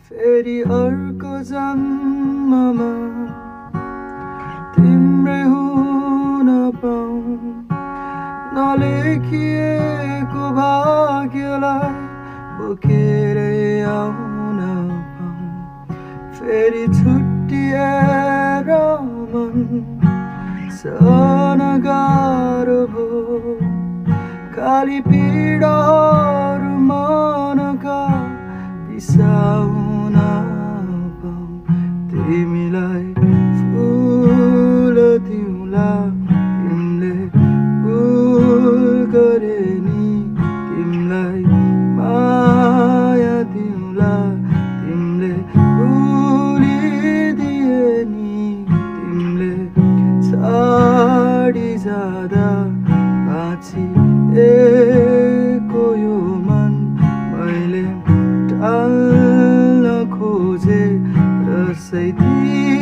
फेरि अर्को जन्ममा तिम्रै हुन पाऊँ नलेखिएको भाग्यलाई बोकेरै आउन पाऊँ फेरि छुट्टिएर मन सहन गाह्रो भयो खाली पीडाहरू मनका बिसाउन पाऊँ तिमीलाई फुल दिउँला तिमीले भुल गरे नि तिमीलाई माया दिउँला तिमीले भुलिदिए नि तिमीले छाडी जाँदा बाँचिएको यो मन मैले टाल्न खोजे र सही